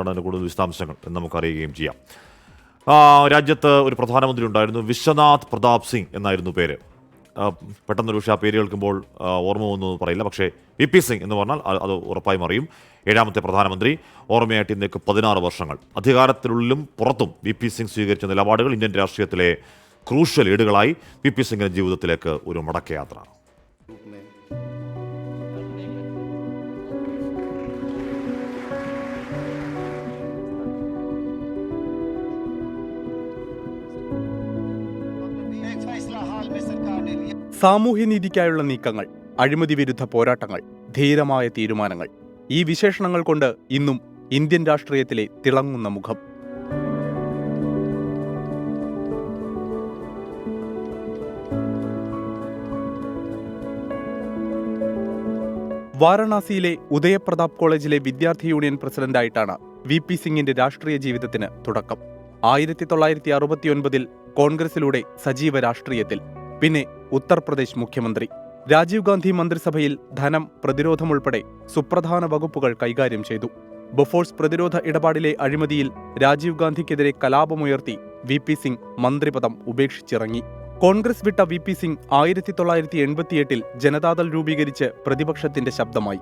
അതിന് കൂടുതൽ വിശദാംശങ്ങൾ എന്ന് നമുക്കറിയുകയും ചെയ്യാം. രാജ്യത്ത് ഒരു പ്രധാനമന്ത്രി ഉണ്ടായിരുന്നു, വിശ്വനാഥ് പ്രതാപ് സിംഗ് എന്നായിരുന്നു പേര്. പെട്ടെന്നൊരു പക്ഷേ ആ പേര് കേൾക്കുമ്പോൾ ഓർമ്മ ഒന്നും പറയില്ല. പക്ഷേ VP സിംഗ് എന്ന് പറഞ്ഞാൽ അത് ഉറപ്പായും അറിയും. 7ാമത്തെ പ്രധാനമന്ത്രി. ഓർമ്മയായിട്ട് ഇന്നേക്ക് 16 വർഷങ്ങൾ. അധികാരത്തിനുള്ളിലും പുറത്തും VP സിംഗ് സ്വീകരിച്ച നിലപാടുകൾ ഇന്ത്യൻ രാഷ്ട്രീയത്തിലെ ക്രൂഷ്യൽ ഏടുകളായി. VP സിംഗിന്റെ ജീവിതത്തിലേക്ക് ഒരു മടക്കയാത്ര. സാമൂഹ്യനീതിക്കായുള്ള നീക്കങ്ങൾ, അഴിമതി വിരുദ്ധ പോരാട്ടങ്ങൾ, ധീരമായ തീരുമാനങ്ങൾ, ഈ വിശേഷണങ്ങൾ കൊണ്ട് ഇന്നും ഇന്ത്യൻ രാഷ്ട്രീയത്തിലെ തിളങ്ങുന്ന മുഖം. വാരണാസിയിലെ ഉദയപ്രതാപ് കോളേജിലെ വിദ്യാർത്ഥി യൂണിയൻ പ്രസിഡന്റായിട്ടാണ് VP സിംഗിന്റെ രാഷ്ട്രീയ ജീവിതത്തിന് തുടക്കം. 1969 കോൺഗ്രസിലൂടെ സജീവ രാഷ്ട്രീയത്തിൽ, പിന്നെ ഉത്തർപ്രദേശ് മുഖ്യമന്ത്രി. രാജീവ് ഗാന്ധി മന്ത്രിസഭയിൽ ധനം, പ്രതിരോധമുൾപ്പെടെ സുപ്രധാന വകുപ്പുകൾ കൈകാര്യം ചെയ്തു. ബൊഫോഴ്സ് പ്രതിരോധ ഇടപാടിലെ അഴിമതിയിൽ രാജീവ് ഗാന്ധിക്കെതിരെ കലാപമുയർത്തി VP സിംഗ് മന്ത്രിപദം ഉപേക്ഷിച്ചിറങ്ങി. കോൺഗ്രസ് വിട്ട VP സിംഗ് 1988 ജനതാദൾ രൂപീകരിച്ച് പ്രതിപക്ഷത്തിന്റെ ശബ്ദമായി.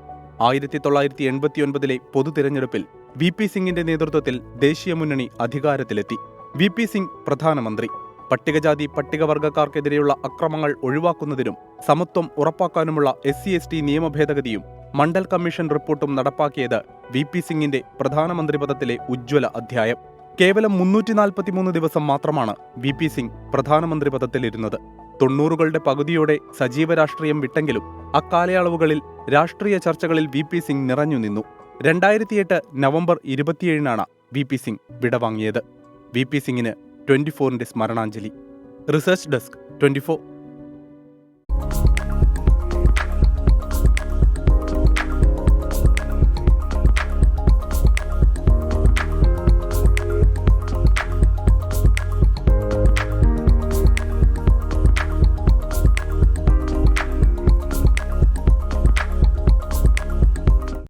1989 പൊതു തിരഞ്ഞെടുപ്പിൽ VP സിംഗിന്റെ നേതൃത്വത്തിൽ ദേശീയ മുന്നണി അധികാരത്തിലെത്തി. VP സിംഗ് പ്രധാനമന്ത്രി. പട്ടികജാതി പട്ടികവർഗക്കാർക്കെതിരെയുള്ള അക്രമങ്ങൾ ഒഴിവാക്കുന്നതിനും സമത്വം ഉറപ്പാക്കാനുമുള്ള SC/ST നിയമ ഭേദഗതിയും മണ്ഡൽ കമ്മീഷൻ റിപ്പോർട്ടും നടപ്പാക്കിയത് VP സിംഗിന്റെ പ്രധാനമന്ത്രി പദത്തിലെ ഉജ്ജ്വല അധ്യായം. കേവലം 343 ദിവസം മാത്രമാണ് VP സിംഗ് പ്രധാനമന്ത്രി പദത്തിലിരുന്നത്. 90കളുടെ പകുതിയോടെ സജീവ രാഷ്ട്രീയം വിട്ടെങ്കിലും അക്കാലയളവുകളിൽ രാഷ്ട്രീയ ചർച്ചകളിൽ VP സിംഗ് നിറഞ്ഞു നിന്നു. 2008 നവംബർ 27 VP സിംഗ് വിടവാങ്ങിയത്. VP സിംഗിന് 24ന്റെ സ്മരണാഞ്ജലി. Research desk 24.